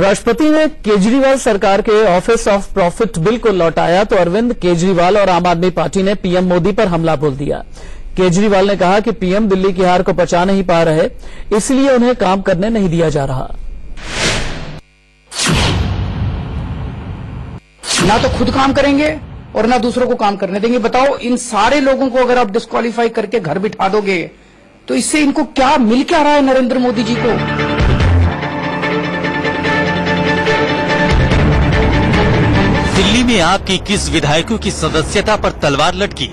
राष्ट्रपति ने केजरीवाल सरकार के ऑफिस ऑफ प्रॉफिट बिल को लौटाया तो अरविंद केजरीवाल और आम आदमी पार्टी ने पीएम मोदी पर हमला बोल दिया। केजरीवाल ने कहा कि पीएम दिल्ली की हार को पचा नहीं पा रहे, इसलिए उन्हें काम करने नहीं दिया जा रहा। ना तो खुद काम करेंगे और ना दूसरों को काम करने देंगे। बताओ, इन सारे लोगों को अगर आप डिस्क्वालीफाई करके घर बिठा दोगे तो इससे इनको क्या मिल क्या रहा है नरेंद्र मोदी जी को? दिल्ली में आपके 21 विधायकों की सदस्यता पर तलवार लटकी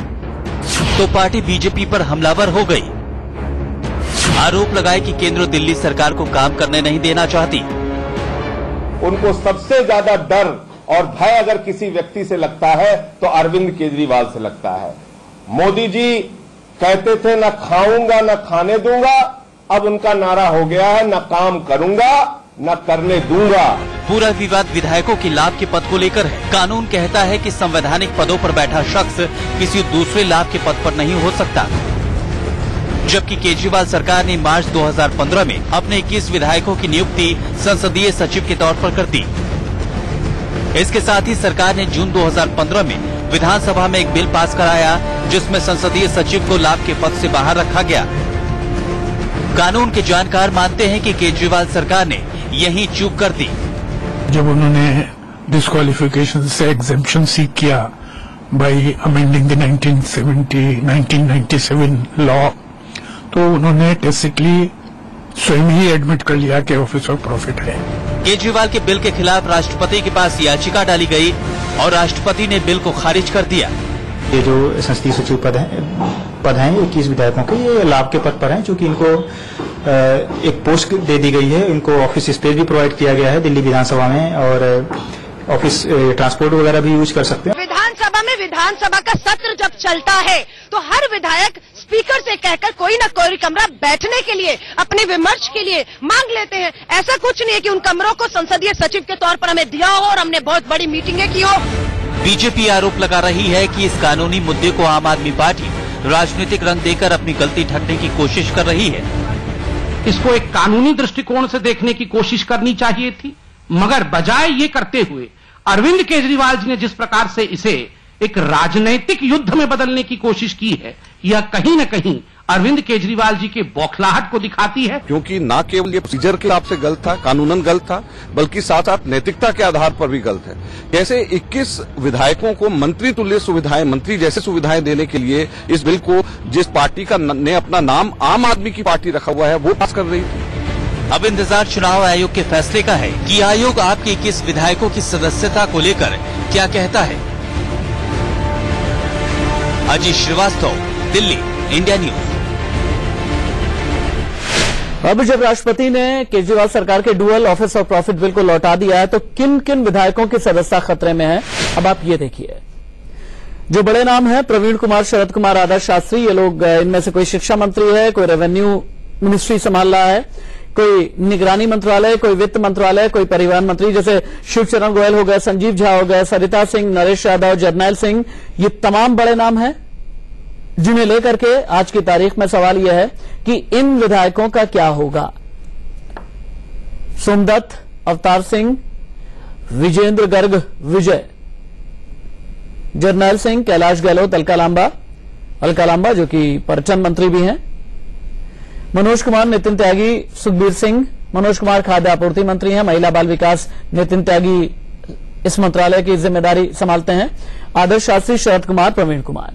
तो पार्टी बीजेपी पर हमलावर हो गई। आरोप लगाए कि केंद्र दिल्ली सरकार को काम करने नहीं देना चाहती। उनको सबसे ज्यादा डर और भय अगर किसी व्यक्ति से लगता है तो अरविंद केजरीवाल से लगता है। मोदी जी कहते थे न खाऊंगा न खाने दूंगा, अब उनका नारा हो गया है न काम करूंगा न करने दूंगा। पूरा विवाद विधायकों के लाभ के पद को लेकर है। कानून कहता है कि संवैधानिक पदों पर बैठा शख्स किसी दूसरे लाभ के पद पर नहीं हो सकता, जबकि केजरीवाल सरकार ने मार्च 2015 में अपने 21 विधायकों की नियुक्ति संसदीय सचिव के तौर पर कर दी। इसके साथ ही सरकार ने जून 2015 में विधानसभा में एक बिल पास कराया जिसमें संसदीय सचिव को लाभ के पद से बाहर रखा गया। कानून के जानकार मानते हैं कि केजरीवाल सरकार ने यही चूक कर दी। जब उन्होंने डिस्क्वालिफिकेशन से एग्जेम्पशन सीख किया बाय अमेंडिंग द 1997 लॉ, तो उन्होंने टेसिकली स्वयं ही एडमिट कर लिया कि ऑफिस ऑफ प्रॉफिट है। केजरीवाल के बिल के खिलाफ राष्ट्रपति के पास याचिका डाली गई और राष्ट्रपति ने बिल को खारिज कर दिया। ये जो संसदीय सचिव पद हैं 21 विधायकों के, ये लाभ के पद पर हैं, चूंकि इनको एक पोस्ट दे दी गई है। इनको ऑफिस स्पेस भी प्रोवाइड किया गया है दिल्ली विधानसभा में और ऑफिस ट्रांसपोर्ट वगैरह भी यूज कर सकते हैं। विधानसभा में विधानसभा का सत्र जब चलता है तो हर विधायक स्पीकर से कहकर कोई न कोई कमरा बैठने के लिए, अपने विमर्श के लिए मांग लेते हैं। ऐसा कुछ नहीं है कि उन कमरों को संसदीय सचिव के तौर पर हमें दिया हो और हमने बहुत बड़ी मीटिंगें की हो। बीजेपी आरोप लगा रही है कि इस कानूनी मुद्दे को आम आदमी पार्टी राजनीतिक रंग देकर अपनी गलती ढकने की कोशिश कर रही है। इसको एक कानूनी दृष्टिकोण से देखने की कोशिश करनी चाहिए थी, मगर बजाय ये करते हुए अरविंद केजरीवाल जी ने जिस प्रकार से इसे एक राजनैतिक युद्ध में बदलने की कोशिश की है, यह कहीं न कहीं अरविंद केजरीवाल जी के बौखलाहट को दिखाती है। क्योंकि न केवल ये प्रोसीजर के हिसाब से गलत था, कानूनन गलत था, बल्कि साथ साथ नैतिकता के आधार पर भी गलत है। जैसे 21 विधायकों को मंत्री तुल्य सुविधाएं, मंत्री जैसे सुविधाएं देने के लिए इस बिल को जिस पार्टी का ने अपना नाम आम आदमी की पार्टी रखा हुआ है वो पास कर रही थी। अब इंतजार चुनाव आयोग के फैसले का है कि आयोग आपके 21 विधायकों की सदस्यता को लेकर क्या कहता है। Ajit Srivastava, Delhi, India News. अब जब राष्ट्रपति ने केजरीवाल सरकार के dual office of profit bill को लौटा दिया है तो किन किन विधायकों की सदस्यता खतरे में है, अब आप ये देखिए। जो बड़े नाम हैं, प्रवीण कुमार, शरद कुमार, आदर्श शास्त्री, ये लोग, इनमें से कोई शिक्षा मंत्री है, कोई रेवेन्यू मिनिस्ट्री संभाल रहा है, कोई निगरानी मंत्रालय, कोई वित्त मंत्रालय, कोई परिवहन मंत्री जैसे शिवचरण गोयल हो गए, संजीव झा हो गए, सरिता सिंह, नरेश यादव, जरनैल सिंह, ये तमाम बड़े नाम हैं जिन्हें लेकर के आज की तारीख में सवाल यह है कि इन विधायकों का क्या होगा। सोमदत्त, अवतार सिंह, विजेंद्र गर्ग विजय, जरनैल सिंह, कैलाश गहलोत, अलका लांबा जो कि पर्यटन मंत्री भी हैं, मनोज कुमार, नितिन त्यागी, सुखबीर सिंह। मनोज कुमार खाद्य आपूर्ति मंत्री हैं, महिला बाल विकास नितिन त्यागी इस मंत्रालय की जिम्मेदारी संभालते हैं, आदर्श शास्त्री, शरद कुमार, प्रवीण कुमार।